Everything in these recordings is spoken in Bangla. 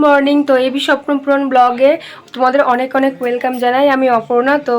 মর্নিং। তো এবি স্বপ্নপূরণ ব্লগে তোমাদের অনেক অনেক ওয়েলকাম জানাই। আমি অপর্ণা। তো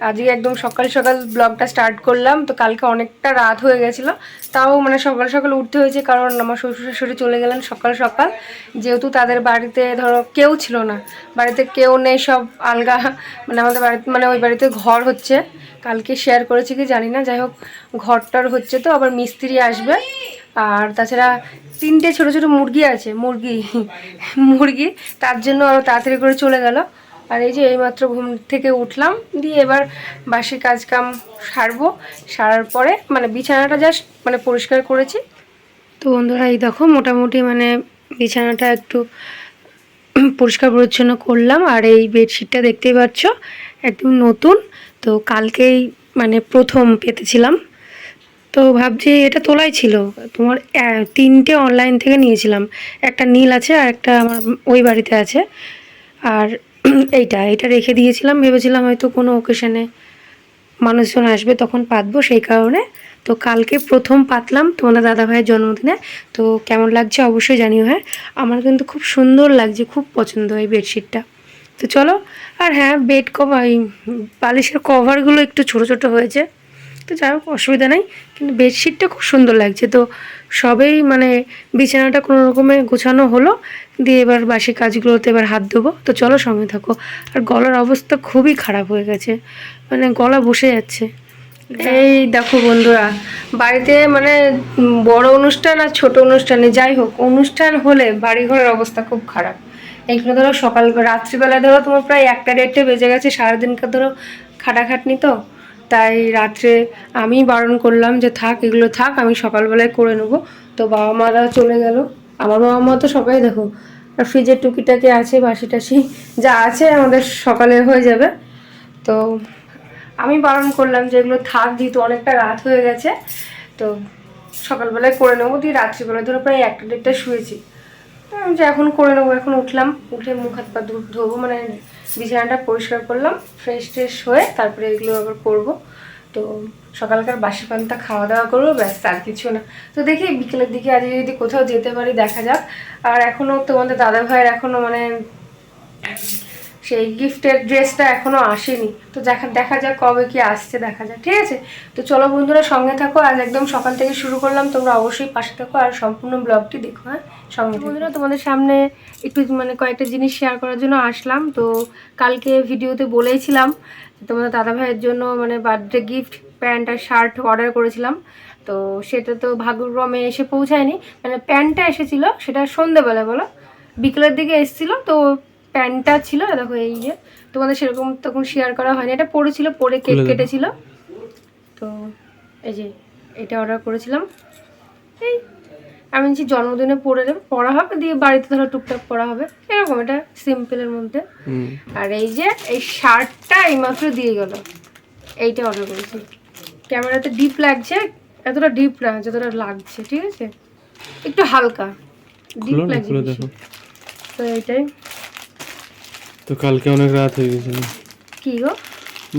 আজকে একদম সকাল সকাল ব্লগটা স্টার্ট করলাম। তো কালকে অনেকটা রাত হয়ে গেছিলো, তাও মানে সকাল সকাল উঠতে হয়েছে, কারণ আমার শ্বশুর শাশুড়ি চলে গেলেন সকাল সকাল। যেহেতু তাদের বাড়িতে ধরো কেউ ছিল না, বাড়িতে কেউ নেই, সব আলগা, মানে আমাদের বাড়িতে মানে ওই বাড়িতে ঘর হচ্ছে, কালকে শেয়ার করেছি কি জানি না, যাই হোক ঘরটার হচ্ছে, তো আবার মিস্ত্রি আসবে। আর তাছাড়া 3টে ছোটো ছোটো মুরগি আছে, মুরগি তার জন্য আরও তাড়াতাড়ি করে চলে গেল। আর এই যে এইমাত্র ঘুম থেকে উঠলাম, দিয়ে এবার বাসি কাজকাম সারার পরে মানে বিছানাটা জাস্ট মানে পরিষ্কার করেছি। তো বন্ধুরা এই দেখো মোটামুটি মানে বিছানাটা একটু পরিষ্কার পরিচ্ছন্ন করলাম। আর এই বেডশিটটা দেখতেই পাচ্ছ একদম নতুন, তো কালকেই মানে প্রথম পেতেছিলাম। তো ভাবছি এটা তোলাই ছিল তোমার 3টে অনলাইন থেকে নিয়েছিলাম, একটা নীল আছে আর একটা আমার ওই বাড়িতে আছে। আর এইটা রেখে দিয়েছিলাম, ভেবেছিলাম হয়তো কোনো ওকেশনে মানুষজন আসবে তখন পাতবো, সেই কারণে। তো কালকে প্রথম পাতলাম তোমাদের দাদাভাইয়ের জন্মদিনে। তো কেমন লাগছে অবশ্যই জানিও। হ্যাঁ, আমার কিন্তু খুব সুন্দর লাগছে, খুব পছন্দ এই বেডশিটটা। তো চলো। আর হ্যাঁ, বেড কভার এই বালিশের কভারগুলো একটু ছোটো ছোটো হয়েছে, তো যাই হোক অসুবিধা নেই, কিন্তু বেডশিটটা খুব সুন্দর লাগছে। তো সবেই মানে বিছানাটা কোনো রকমে গোছানো হলো, দিয়ে এবার বাসি কাজগুলোতে এবার হাত দেবো। তো চলো সঙ্গে থাকো। আর গলার অবস্থা খুবই খারাপ হয়ে গেছে, মানে গলা বসে যাচ্ছে। এই দেখো বন্ধুরা, বাড়িতে মানে বড় অনুষ্ঠান আর ছোট অনুষ্ঠানে যাই হোক, অনুষ্ঠান হলে বাড়িঘরের অবস্থা খুব খারাপ। এইগুলো ধরো সকাল রাত্রিবেলা ধরো তোমার প্রায় 1টা 1:30 বেজে গেছে, সারাদিনকার ধরো খাটাখাটনি, তো তাই রাত্রে আমি বারণ করলাম যে থাক, এগুলো থাক, আমি সকালবেলায় করে নেবো। তো বাবা মারা চলে গেল। আমার বাবা মা তো সবাই দেখো, আর ফ্রিজের টুকিটাকি আছে, বাসি টাসি যা আছে আমাদের সকালে হয়ে যাবে। তো আমি বারণ করলাম যে এগুলো থাক, যেহেতু অনেকটা রাত হয়ে গেছে, তো সকালবেলায় করে নেবো। দিয়ে রাত্রিবেলায় ধরো প্রায় 1টা 1:30 শুয়েছি, যে এখন করে নেবো। এখন উঠলাম, উঠে মুখ হাত পা ধোবো, মানে বিছানাটা পরিষ্কার করলাম, ফ্রেশ ট্রেশ হয়ে তারপরে এগুলো আবার করবো। তো সকালকার বাসি পান্তা খাওয়া দাওয়া করবো, ব্যাস, আর কিছু না। তো দেখি বিকেলের দিকে আজকে যদি কোথাও যেতে পারি, দেখা যাক। আর এখনও তোমাদের দাদা ভাইয়ের এখনও মানে সেই গিফটের ড্রেসটা এখনও আসেনি, তো দেখা যাক কবে কি আসছে, দেখা যাক। ঠিক আছে, তো চলো বন্ধুরা সঙ্গে থাকো। আজ একদম সকাল থেকে শুরু করলাম, তোমরা অবশ্যই পাশে থাকো আর সম্পূর্ণ ব্লগটি দেখো। হ্যাঁ, সঙ্গে বন্ধুরা তোমাদের সামনে একটু মানে কয়েকটা জিনিস শেয়ার করার জন্য আসলাম। তো কালকে ভিডিওতে বলেইছিলাম তোমাদের দাদা ভাইয়ের জন্য মানে বার্থডে গিফট প্যান্ট আর শার্ট অর্ডার করেছিলাম। তো সেটা তো ভাগ্যক্রমে এসে পৌঁছায়নি, মানে প্যান্টটা এসেছিলো সেটা সন্ধেবেলা, বলো বিকেলের দিকে এসেছিলো। তো প্যান্টটা ছিল দেখো, এই যে তোমাদের সেরকম তখন শেয়ার করা হয়নি, এটা পরেছিল, পরে কেক কেটেছিল। তো এই যে এটা অর্ডার করেছিলাম, এই আমি যে জন্মদিনে পরা হবে, দিয়ে বাড়িতে ধরো টুকটাক পরা হবে এরকম, এটা সিম্পলের মধ্যে। আর এই যে এই শার্টটা এইমাত্র দিয়ে গেল, এইটা অর্ডার করেছি। ক্যামেরাতে ডিপ লাগছে, এতটা ডিপ না যতটা লাগছে, ঠিক আছে, একটু হালকা ডিপ লাগছে। তো এইটাই। তো কালকে অনেক রাত হয়ে গেছিল, কি গো,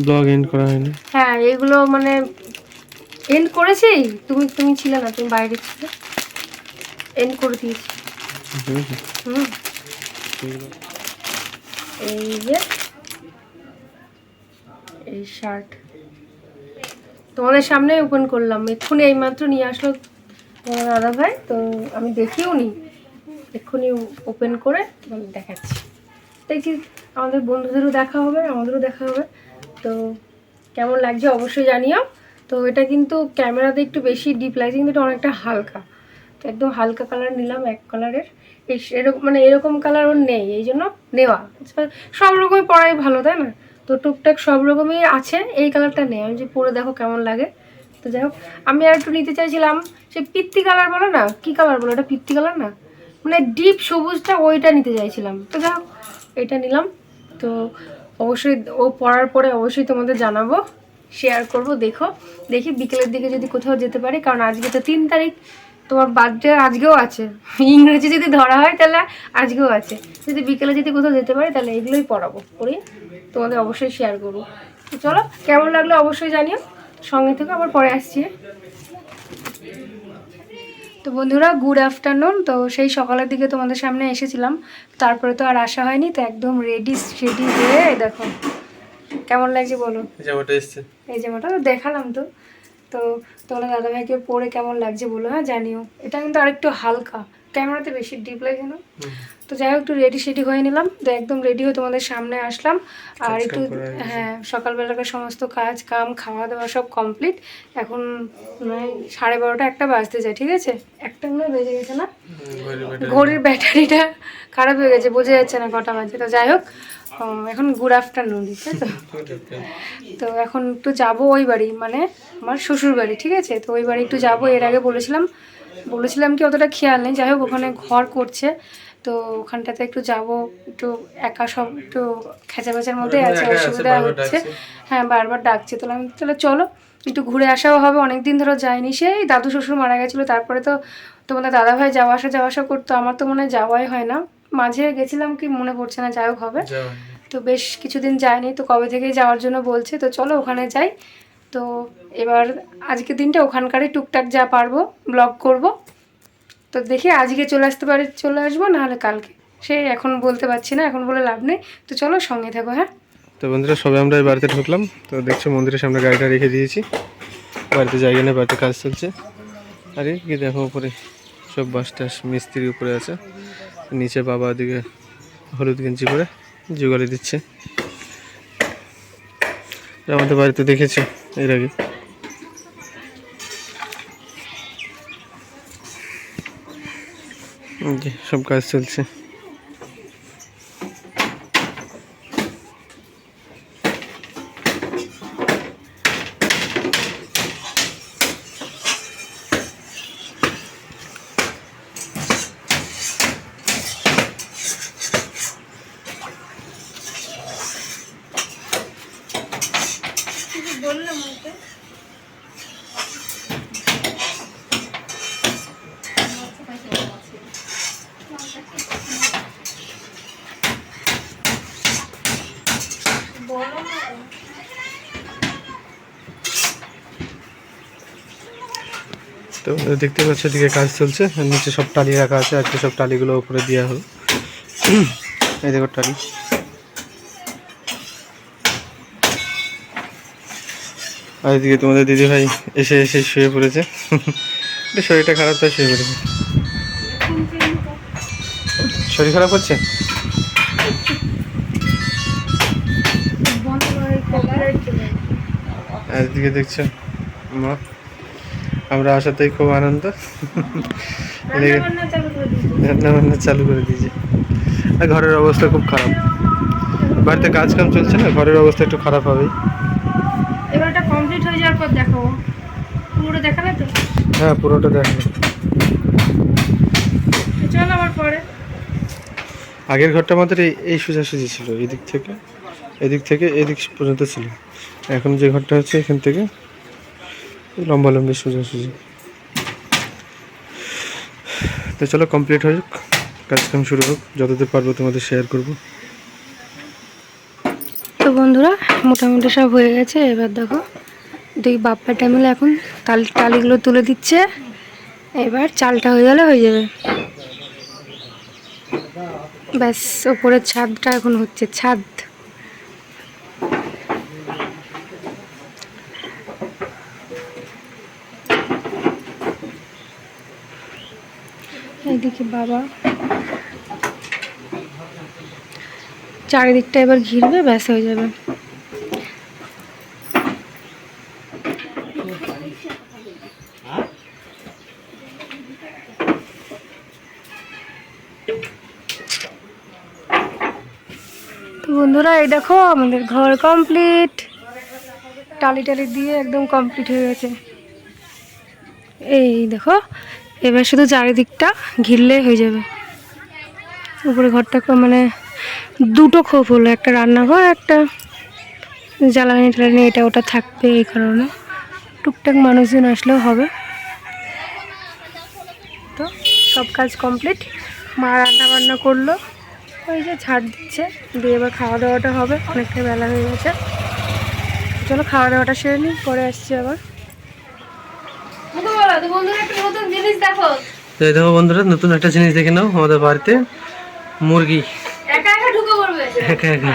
ব্লগ এন্ড করা হয়নি। হ্যাঁ, এগুলো মানে এন্ড করেছি, তুমি ছিলে না, তুমি বাইরে ছিলে, এন্ড করে দিয়েছি। হুম, এই যে এই শার্ট তোমাদের সামনে ওপেন করলাম, এক্ষুনি এইমাত্র নিয়ে আসলো তোমার দাদা ভাই। তো আমি দেখিও নি, এক্ষুনি ওপেন করে তোমাদের দেখাচ্ছি। দেখছি আমাদের বন্ধুদেরও দেখা হবে, আমাদেরও দেখা হবে। তো কেমন লাগছে অবশ্যই জানিও। তো এটা কিন্তু ক্যামেরাতে একটু বেশি ডিপ লাগছে, কিন্তু এটা অনেকটা হালকা, তো একদম হালকা কালার নিলাম, এক কালারের। এরকম মানে এরকম কালার ওর নেই, এই জন্য নেওয়া। সব রকমই পরাই ভালো, তাই না? তো টুকটাক সব রকমই আছে, এই কালারটা নেই, আমি যে পরে দেখো কেমন লাগে। তো যাই হোক, আমি আর একটু নিতে চাইছিলাম সে পিত্তি কালার বলো না, কি কালার বলো, এটা পিত্তি কালার না, মানে ডিপ সবুজটা, ওইটা নিতে চাইছিলাম। তো যাই হোক এটা নিলাম। তো অবশ্যই ও পড়ার পরে অবশ্যই তোমাদের জানাবো, শেয়ার করব। দেখি বিকেলের দিকে যদি কোথাও যেতে পারি, কারণ আজকে তো 3 তারিখ, তোমার বার্থডে আজকেও আছে, ইংরেজি যদি ধরা হয় তাহলে আজকেও আছে। যদি বিকেলে যদি কোথাও যেতে পারি তাহলে এগুলোই করি, তোমাদের অবশ্যই শেয়ার করবো। তো চলো, কেমন লাগলো অবশ্যই জানিও, সঙ্গে থেকে আবার পরে আসছি। তো বন্ধুরা গুড আফটারনুন। তো সেই সকালের দিকে তোমাদের সামনে এসেছিলাম, তারপরে তো আর আসা হয়নি। তো একদম রেডি হয়ে দেখো কেমন লাগছে বলো। জামাটা এসছে, এই জামাটা তো দেখালাম। তো তো তোমাদের দাদাভাইকে পরে কেমন লাগছে বলো, হ্যাঁ জানিও। এটা কিন্তু আরেকটু হালকা, ক্যামেরাতে বেশি ডিপ লাগে না। তো যাই হোক একটু রেডি হয়ে নিলাম। তো একদম রেডি হয়ে তোমাদের সামনে আসলাম। আর একটু হ্যাঁ সকালবেলাকার সমস্ত কাজ কাম খাওয়া দাওয়া সব কমপ্লিট। এখন 12:30 একটা বাজতে যায়, ঠিক আছে, একটা মনে বেজে গেছে না, ঘড়ির ব্যাটারিটা খারাপ হয়ে গেছে, বোঝা যাচ্ছে না কটা বাজে। তো যাই হোক এখন গুড আফটারনুন, তাই তো। তো এখন একটু যাবো ওই বাড়ি, মানে আমার শ্বশুর বাড়ি, ঠিক আছে। তো ওই বাড়ি একটু যাবো। এর আগে বলেছিলাম কি অতটা খেয়াল নেই। যাই হোক ওখানে ঘর করছে, তো ওখানটাতে একটু যাব। একটু একা সব একটু খেঁচাবেচার মধ্যে আছে, অসুবিধা হচ্ছে। হ্যাঁ বারবার ডাকছে। তাহলে চলো একটু ঘুরে আসাও হবে, অনেকদিন ধরে যাইনি। সেই দাদু শ্বশুর মারা গেছিলো, তারপরে তো তোমাদের দাদাভাই যাওয়া আসা করতো। আমার তো মনে হয় যাওয়াই হয় না। মাঝে গেছিলাম কি মনে পড়ছে না, যাই হোক হবে। তো বেশ কিছুদিন যায়নি, তো কবে থেকেই যাওয়ার জন্য বলছে। তো চলো ওখানে যাই। তো এবার আজকের দিনটা ওখানকারই টুকটাক যা পারবো ব্লগ করব। তো দেখি আজকে চলে আসবো, নাহলে কালকে, সে এখন বলতে পারছি না, এখন বলে লাভ নেই। তো চলো সঙ্গে থাকো। হ্যাঁ তো বন্ধুরা সবাই আমরা এই বাড়িতে ঢুকলাম। তো দেখছো মন্দিরের সামনে গাড়িটা রেখে দিয়েছি, বাড়িতে জায়গা নেই, বাড়িতে কাজ চলছে। আরে কি দেখো উপরে সব বাস টাস মিস্ত্রি উপরে আছে, নিচে বাবা দিকে হলুদ গেঞ্জি করে জোগাড়ি দিচ্ছে। আমাদের বাড়িতে দেখেছো এর আগে। সব কাজ চলছে। তো দেখতে পাচ্ছ এদিকে কাজ চলছে, নিচে সব টালি রাখা আছে। আজকে সব টালিগুলো উপরে দেওয়া হলো। এই দেখো টালি। আর এদিকে তোমাদের দিদিভাই এসে শুয়ে পড়েছে। শরীরটা খারাপ, তাই শুয়ে পড়েছে। শরীর খারাপ হচ্ছে। আর এদিকে দেখছো মা, আমরা আসাতেই খুব আনন্দ, রান্না বান্না চালু করে দিয়েছে। আর ঘরের অবস্থা খুব খারাপ, বাড়িতে কাজ কাম চলছে না, ঘরের অবস্থা একটু খারাপ হবেই। এবারটা কমপ্লিট হয়ে যাওয়ার পর দেখাবো। পুরোটা দেখালে তো? হ্যাঁ পুরোটা দেখাবো। চল আবার পরে। আগের ঘরটা আমাদের এই সোজাসুজি ছিল, এদিক থেকে এদিক পর্যন্ত ছিল। এখন যে ঘরটা হচ্ছে এখান থেকে লম্বালম্বি সোজাসুজি। তো চলো কমপ্লিট হয়ে যাক, কাজকাম শুরু হোক, যতদূর পারবো তোমাদের শেয়ার করব। তো বন্ধুরা মোটামুটি সব হয়ে গেছে। এবার দেখো দুই বাপ্পাটা মিলে এখন টালিগুলো তুলে দিচ্ছে। এবার চালটা হয়ে গেলে হয়ে যাবে, ব্যাস। ওপরের ছাদটা এখন হচ্ছে ছাদ। এদিকে বাবা চারিদিকটা এবার ঘিরবে, ব্যাস হয়ে যাবে। তো বন্ধুরা এই দেখো আমাদের ঘর কমপ্লিট, টালি দিয়ে একদম কমপ্লিট হয়ে গেছে। এই দেখো এবার শুধু চারিদিকটা ঘিরলে হয়ে যাবে। উপরে ঘরটা মানে দুটো খোপ হলো, একটা রান্নাঘর, একটা জ্বালানি টালানি, এটা ওটা থাকবে। এই কারণে টুকটাক মানুষজন আসলেও হবে। তো সব কাজ কমপ্লিট। মা রান্না বান্না করলো, ওই যে ঝাড় দিচ্ছে, দিয়ে এবার খাওয়া দাওয়াটা হবে, অনেকটা বেলা হয়ে গেছে। চলো খাওয়া দাওয়াটা সেরে নিই, পরে আসছি আবার। বন্ধুরা একটা নতুন জিনিস দেখো। তো এই দেখো বন্ধুরা, নতুন একটা জিনিস দেখে নাও, আমাদের বাড়িতে মুরগি একা একা ঢুকে পড়বে। একা একা।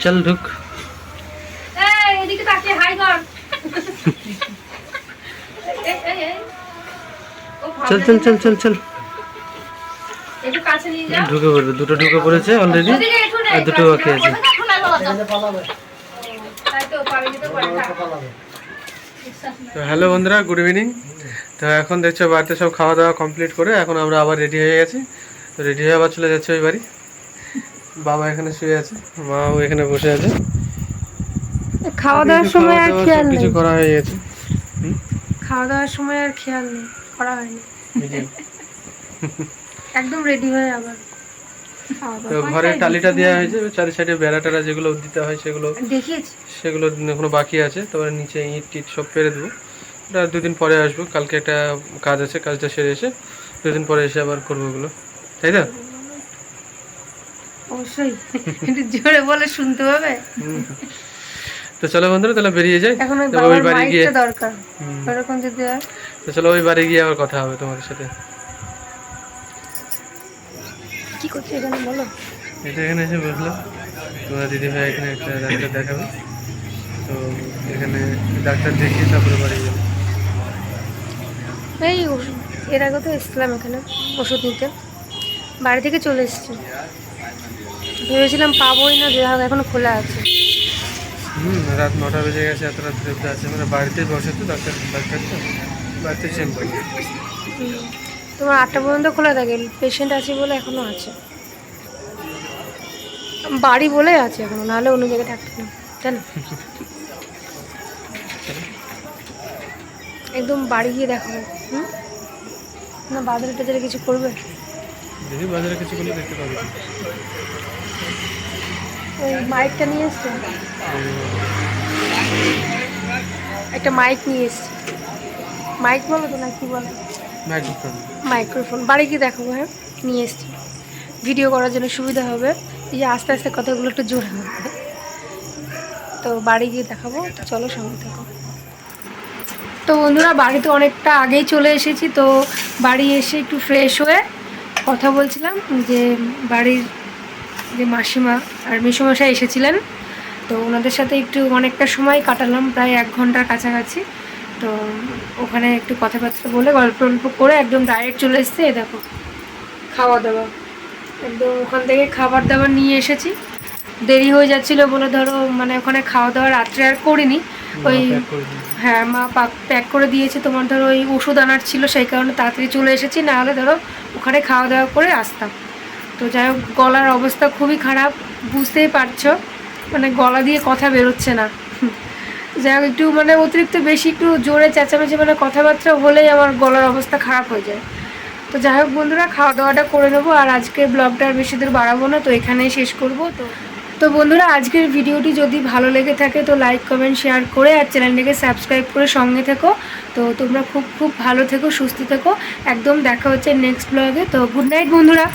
চল ঢুক। এই এদিকে তাকিয়ে হাই কর। চল চল চল চল চল। একটু কাছে নিয়ে যাও। ঢুকে পড়বে, দুটো ঢুকে পড়েছে অলরেডি, আর দুটো বাকি আছে। তাই তো পারবি তো পারবি। তো হ্যালো বন্ধুরা, গুড ইভিনিং। তো এখন দেখছো বাড়িতে সব খাওয়া দাওয়া কমপ্লিট করে এখন আমরা আবার রেডি হয়ে গেছি। তো রেডি হয়ে আবার চলে যাচ্ছে ওই বাড়ি। বাবা এখানে শুয়ে আছে, মাও এখানে বসে আছে। খাওয়া দাওয়ার সময় আর খেয়াল নেই। কিছু করা হয়ে গেছে। খাওয়া দাওয়ার সময় আর খেয়াল নেই, করা হয়নি। একদম রেডি হয়ে আবার তো ঘরের টালিটা দেওয়া হয়েছে, চারি সাইডে বেড়া টেরা যেগুলো দিতে হয় সেগুলো দেখিয়েছি। সেগুলো এখনো বাকি আছে। তারপরে নিচে ইট টিট সব পেরে দেবো। ওটা 2 দিন পরে আসবো, কালকে একটা কাজ আছে, কাজটা সেরে এসে 2 দিন পরে এসে আবার করবো ওগুলো, তাই তো? অবশ্যই একটু জোরে বলে শুনতে হবে। তো চলো বন্ধুরা, তাহলে বেরিয়ে যাই। এখন ওই তো ওই বাবার বাড়ি গিয়ে মাইকটা দরকার, এরকম যদি হয়। তো চলো ওই বাড়ি গিয়ে আবার কথা হবে তোমাদের সাথে। কি করছে এখানে বলো? এটা এখানে এসে বসলাম, তোমার দিদি ভাই এখানে একটা ডাক্তার দেখাবে। তো এখানে ডাক্তার দেখিয়ে তারপরে বাড়ি যাবো। এই এর আগে তো এসেছিলাম এখানে ওষুধ নিতে, বাড়ি থেকে চলে এসেছি। ভেবেছিলাম পাবোই না, যে হোক এখনো খোলা আছে। রাত 9টা বেজে গেছে, এত রাত অব্দি আছে, মানে বাড়িতেই বসে তো ডাক্তার তো বাড়িতে চেম্বার। তোমার 8টা পর্যন্ত খোলা থাকে, পেশেন্ট আছে বলে এখনো আছে, বাড়ি বলে আছে এখনো, নাহলে অন্য জায়গায় থাকতো না জানো। একদম বাড়ি গিয়ে দেখাবো। না বাজারে টাজারে কিছু করবে? দেখি বাজারে কিছু করলে দেখতে পাবো। ওই মাইকটা নিয়ে এসছে, একটা মাইক নিয়ে এসছে। মাইক বলো তো না কি বলে, মাইক্রোফোন। বাড়ি গিয়ে দেখাবো। হ্যাঁ নিয়ে এসছি, ভিডিও করার জন্য সুবিধা হবে। এই যে আস্তে আস্তে কথাগুলো একটু জোরে হবে, তো বাড়ি গিয়ে দেখাবো। তো চলো সঙ্গে থাকো। তো বন্ধুরা বাড়িতে অনেকটা আগেই চলে এসেছি। তো বাড়ি এসে একটু ফ্রেশ হয়ে কথা বলছিলাম, যে বাড়ির যে মাসিমা আর মেসোমশাই এসেছিলেন, তো ওনাদের সাথে একটু অনেকটা সময় কাটালাম, প্রায় 1 ঘন্টার কাছাকাছি। তো ওখানে একটু কথাবার্তা বলে গল্প টল্প করে একদম ডাইরেক্ট চলে এসেছে। দেখো খাওয়া দাওয়া, একদম ওখান থেকে খাবার দাবার নিয়ে এসেছি। দেরি হয়ে যাচ্ছিলো বলে ধরো মানে ওখানে খাওয়া দাওয়া রাত্রে আর করিনি। ওই হ্যাঁ মা প্যাক করে দিয়েছে, তোমার ধরো ওই ওষুধ আনার ছিল, সেই কারণে তাড়াতাড়ি চলে এসেছি, না হলে ধরো ওখানে খাওয়া দাওয়া করে আসতাম। তো যাই হোক গলার অবস্থা খুবই খারাপ, বুঝতেই পারছো, মানে গলা দিয়ে কথা বেরোচ্ছে না। যাই হোক একটু মানে অতিরিক্ত বেশি একটু জোরে চেঁচামেচি মানে কথাবার্তা হলেই আমার গলার অবস্থা খারাপ হয়ে যায়। তো যাই হোক বন্ধুরা খাওয়া দাওয়াটা করে নেবো, আর আজকে ব্লগটা আর বেশি দূর বাড়াবো না, তো এখানেই শেষ করবো। তো বন্ধুরা আজকের ভিডিওটি যদি ভালো লেগে থাকে তো লাইক কমেন্ট শেয়ার করে আর চ্যানেলটিকে সাবস্ক্রাইব করে সঙ্গে থেকো। তো তোমরা খুব খুব ভালো থেকো, সুস্থ থেকো। একদম দেখা হচ্ছে নেক্সট ব্লগে। তো গুড নাইট বন্ধুরা।